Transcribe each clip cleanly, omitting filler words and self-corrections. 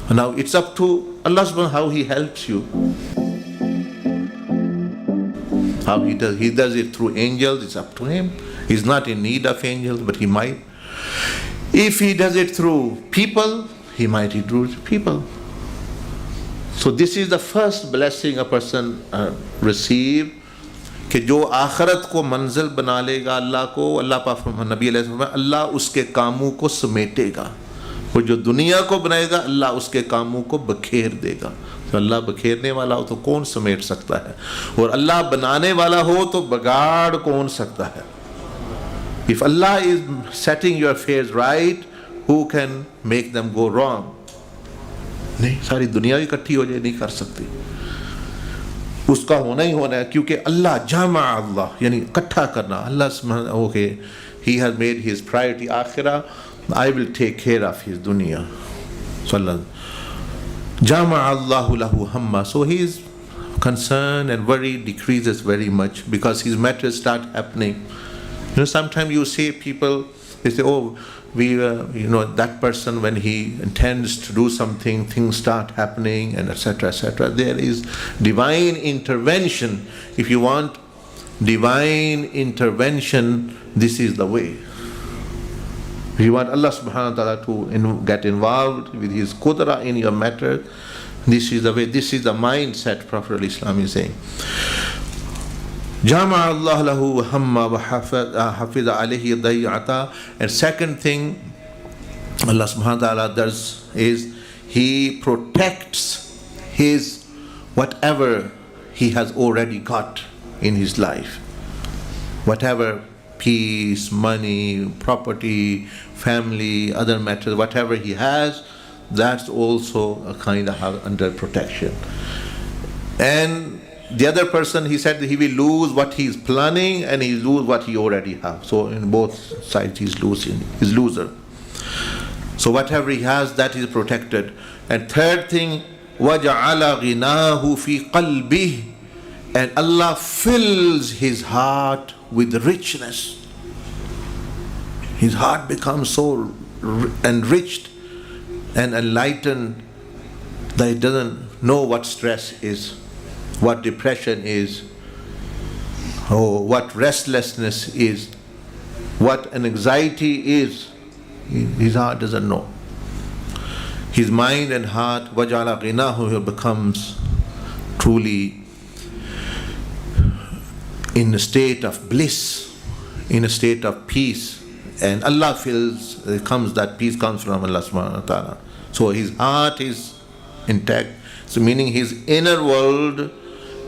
Now it's up to Allah subhanahu wa ta'ala how He helps you. How He does it through angels, it's up to Him. He's not in need of angels, but He might. If He does it through people, He might do it through people. So this is the first blessing a person receive, कि जो आखरत को मंजिल बना लेगा अल्लाह को, अल्लाह पाक नबी अलैहि सल्लम, अल्लाह उसके कामों को समेटेगा, और जो दुनिया को बनाएगा अल्लाह उसके कामों को बखेर देगा. तो अल्लाह बखेरने वाला हो तो कौन समेट सकता है, और अल्लाह बनाने वाला हो तो बगाड़ कौन सकता है. If Allah is setting your affairs right, who can make them go wrong? नहीं, सारी दुनिया इकट्ठी हो जाए नहीं कर सकती. उसका होना ही होना है, क्योंकि अल्लाह जामा अल्लाह यानी इकट्ठा करना. अल्लाह okay, he has made his priority आखिरा, I will take care of his dunya. So Allah jama Allahu lahu hamma. So his concern and worry decreases very much because his matters start happening. Sometimes you see people, they say, oh, that person, when he intends to do something, things start happening, and etc., etc. There is divine intervention. If you want divine intervention, this is the way. If you want Allah subhanahu wa ta'ala to get involved with His qudra in your matter, this is the way, this is the mindset Prophet al-Islam is saying. Jama Allah lahu hamma wa hafiza alayhi day'ata. And second thing Allah subhanahu wa ta'ala does is He protects his whatever he has already got in his life. Whatever peace, money, property, family, other matters, whatever he has, that's also a kind of under protection. And the other person, he said that he will lose what he is planning and he will lose what he already has. So in both sides he's losing, he's loser. So whatever he has, that is protected. And third thing, وَجَعَلَ غِنَاهُ فِي قَلْبِهِ, and Allah fills his heart with richness. His heart becomes so enriched and enlightened that he doesn't know what stress is, what depression is, or what restlessness is, what anxiety is. His heart doesn't know. His mind and heart, وَجَعَلَ غِنَاهُ, becomes truly in a state of bliss, in a state of peace. And Allah feels, that peace comes from Allah subhanahu wa ta'ala. So his heart is intact. So meaning his inner world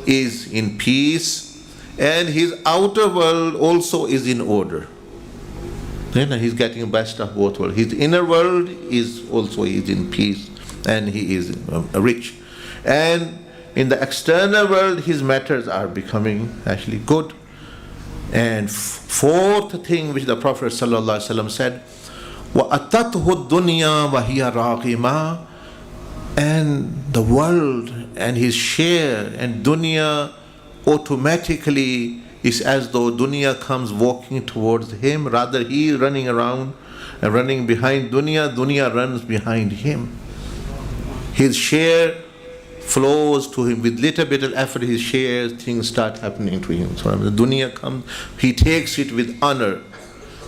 is in peace and his outer world also is in order. Then he's getting the best of both worlds. His inner world is also in peace and he is rich. And in the external world, his matters are becoming actually good. And fourth thing which the Prophet ﷺ said, وَأَتَتْهُ الدُّنْيَا وَهِيَ رَاغِمَةٌ, and the world and his share and dunya automatically is as though dunya comes walking towards him. Rather he is running around and running behind dunya, dunya runs behind him. His share flows to him with little bit of effort. His shares, things start happening to him. So the dunya comes, he takes it with honor,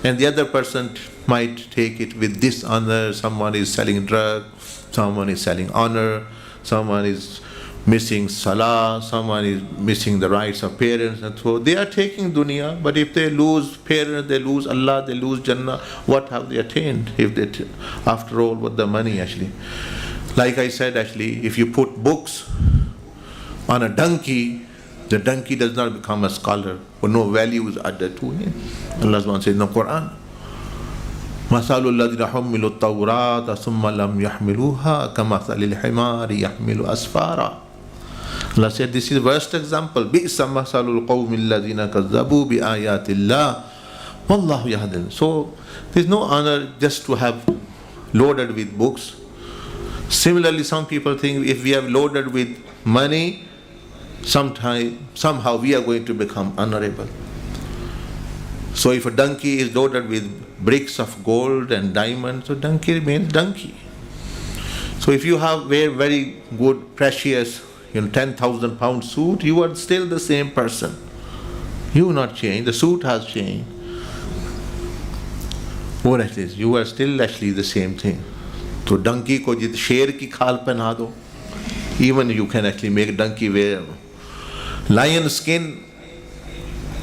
and the other person might take it with dishonor. Someone is selling drugs, someone is selling honor, someone is missing salah, someone is missing the rights of parents, and so they are taking dunya. But if they lose parents, they lose Allah, they lose Jannah, what have they attained? If they after all, what the money actually? Like I said, actually, if you put books on a donkey, the donkey does not become a scholar, or no value is added to him. Allah says in the Quran, مَثَلُ الَّذِينَ حُمِّلُوا التَّوْرَاةَ ثُمَّ لَمْ يَحْمِلُوهَا كَمَثَلِ الْحِمَارِ يَحْمِلُ أَسْفَارًا. Allah said, this is the worst example. بِئْسَ مَثَلُ الْقَوْمِ الَّذِينَ كَذَّبُوا بِآيَاتِ اللَّهِ وَاللَّهُ يَهْدِي. So there's no honor just to have loaded with books. Similarly, some people think if we have loaded with money, somehow we are going to become honorable. So if a donkey is loaded with bricks of gold and diamonds, so donkey remains donkey. So if you wear very good, precious, 10,000 pound suit, you are still the same person. You will not change. The suit has changed. Or at least you are still actually the same thing. So donkey ko jit sher ki khal pehna do. Even you can actually make donkey wear lion skin,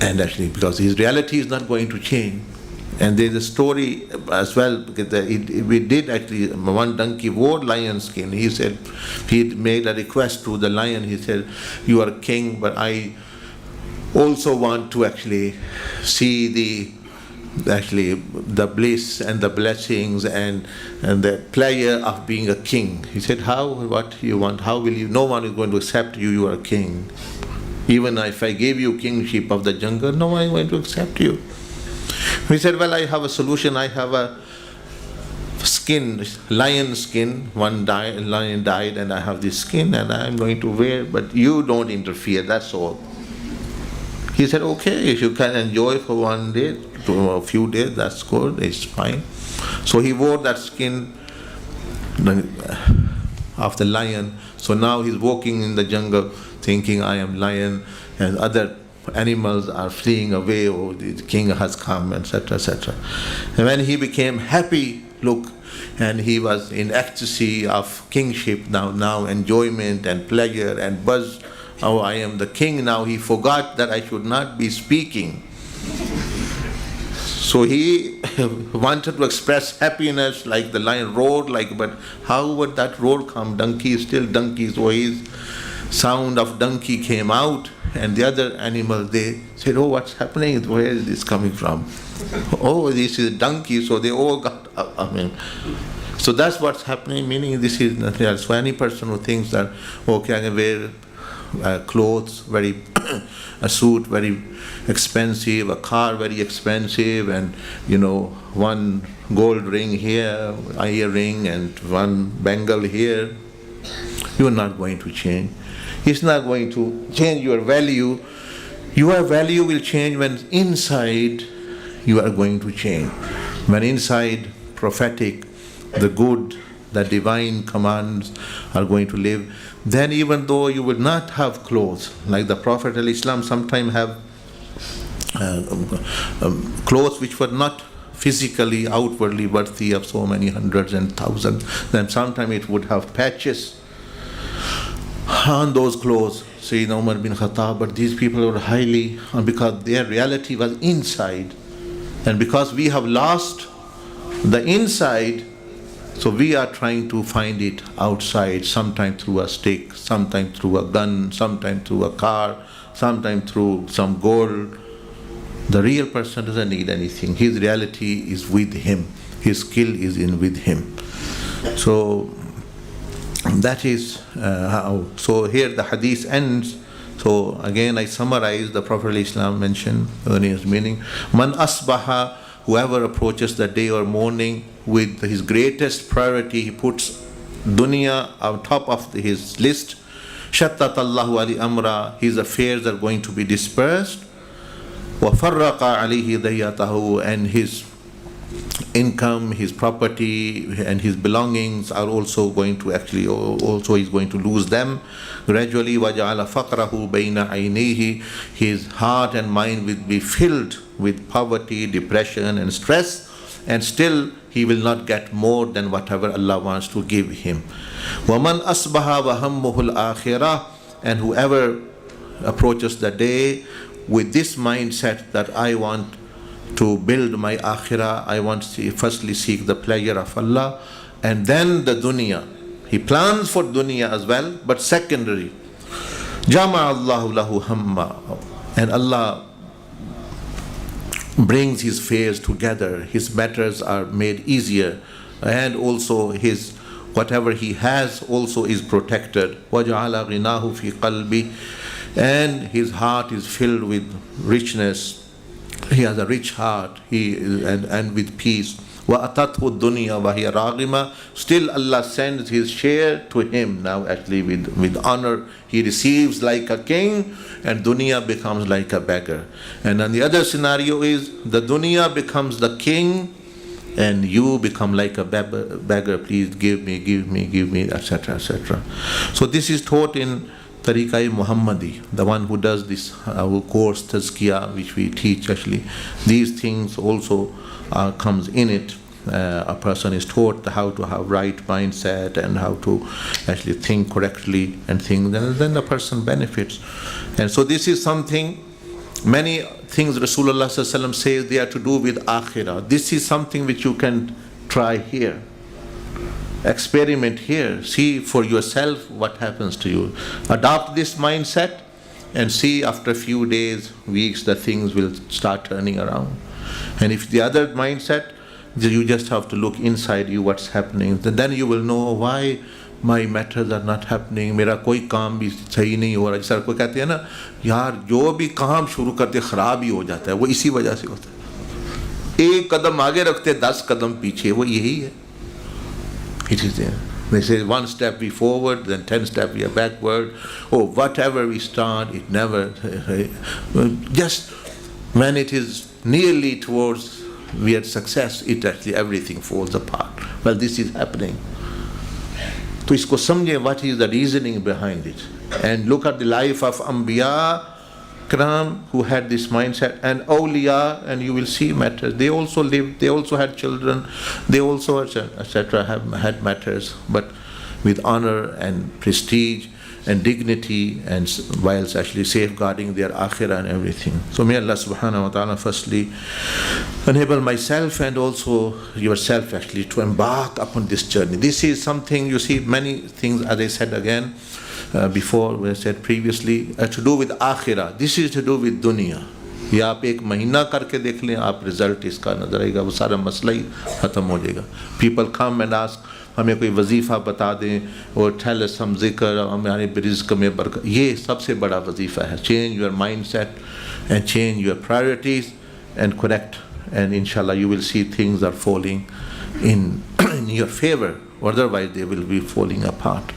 and actually because his reality is not going to change. And there's a story as well, because we did actually, one donkey wore lion skin. He said, he made a request to the lion. He said, you are king, but I also want to actually see the bliss and the blessings and the pleasure of being a king. He said, how, what you want, how will you, no one is going to accept you, you are a king. Even if I gave you kingship of the jungle, no one is going to accept you. He said, well, I have a solution. I have a skin, lion skin. Lion died, and I have this skin, and I'm going to wear, but you don't interfere, that's all. He said, okay, if you can enjoy for one day, to a few days, that's good, it's fine. So he wore that skin of the lion. So now he's walking in the jungle thinking, I am lion, and other animals are fleeing away, or the king has come, etc., etc. And when he became happy, look, and he was in ecstasy of kingship, now enjoyment and pleasure and buzz, oh, I am the king now, he forgot that I should not be speaking. So he wanted to express happiness like the lion roared, but how would that roar come? Donkey is still donkey, so his sound of donkey came out, and the other animals, they said, oh, what's happening? Where is this coming from? Oh, this is donkey, so they all got up. So that's what's happening, meaning this is nothing else. So any person who thinks that, okay, I can wear clothes, a suit very expensive, a car very expensive, and one gold ring here, earring, and one bangle here, you're not going to change. It's not going to change your value. Your value will change when inside you are going to change. When inside prophetic, the good, the divine commands are going to live, then even though you will not have clothes, like the Prophet ﷺ sometimes have clothes which were not physically, outwardly worthy of so many hundreds and thousands, then sometimes it would have patches on those clothes, Sayyidina Umar bin Khattab, but these people were highly, because their reality was inside. And because we have lost the inside, so we are trying to find it outside, sometimes through a stick, sometimes through a gun, sometimes through a car, sometimes through some gold. The real person doesn't need anything. His reality is with him. His skill is with him. So that is how. So here the hadith ends. So again I summarize. The Prophet ﷺ mentioned in his meaning, Man asbaha, whoever approaches the day or morning with his greatest priority, he puts dunya on top of his list. Shattat Allahu ali amra, his affairs are going to be dispersed. Wa farraqa alayhi dayatahu, and his income, his property, and his belongings are also going to he's going to lose them gradually. وَجَعَلَ فَقْرَهُ بَيْنَ عَيْنَيْهِ, his heart and mind will be filled with poverty, depression and stress, and still he will not get more than whatever Allah wants to give him. وَمَنْ أَصْبَحَ وَهَمُّهُ الْآخِرَةِ, and whoever approaches the day with this mindset that I want to build my akhirah, I want to firstly seek the pleasure of Allah, and then the dunya. He plans for dunya as well, but secondary. Jama Allahu lahu hamma, and Allah brings his affairs together. His matters are made easier, and also his whatever he has also is protected. وَجَعَلَ غِنَاهُ فِي قَلْبِهِ, and his heart is filled with richness. He has a rich heart, and with peace. وَأَتَتْهُ الدُّنْيَا وَهِيَ رَاغِمَةٌ, still Allah sends his share to him now, actually with honor. He receives like a king, and dunya becomes like a beggar. And then the other scenario is the dunya becomes the king, and you become like a beggar, please give me, etc., etc. So this is taught in Tariqa Muhammadi, the one who does this course Tazkiyah, which we teach actually. These things also comes in it. A person is taught how to have right mindset and how to actually think correctly and things, and then the person benefits. And so this is something, many things Rasulullah sallallahu alaihi wasallam says they are to do with akhirah. This is something which you can try here. Experiment here. See for yourself what happens to you. Adopt this mindset and see after a few days, weeks, the things will start turning around. And if the other mindset, you just have to look inside you what's happening. Then you will know why my matters are not happening. मेरा कोई काम भी सही नहीं हो रहा. जैसा कोई कहते हैं ना, यार जो भी काम शुरू करते खराब ही हो जाता है, वो इसी वजह से होता है. एक कदम आगे रखते 10 कदम पीछे, वो यही है. It is there. They say 1 step we forward, then 10 steps we are backward. Oh, whatever we start, it never. Just when it is nearly towards we had success, it actually everything falls apart. Well, this is happening. तो इसको समझे, what is the reasoning behind it, and look at the life of Anbiya Kiram who had this mindset, and Awliya, and you will see matters. They also lived, they also had children, they also etc. have had matters, but with honor and prestige and dignity, and whilst actually safeguarding their akhirah and everything. So may Allah subhanahu wa ta'ala firstly enable myself and also yourself actually to embark upon this journey. This is something, you see, many things, as I said again before, we said previously, to do with akhirah. This is to do with dunya. या आप एक महीना करके देख लें, आप result इसका नजर आएगा, वो सारा मसला ही ख़त्म हो जाएगा. People come and ask, हमें कोई वजीफ़ा बता दें, और tell us some zikr, हमारे रिज़्क़ में बरकत. ये सबसे बड़ा वजीफ़ा है. Change your mindset and change your priorities and correct, and inshallah you will see things are falling in your favor, otherwise they will be falling apart.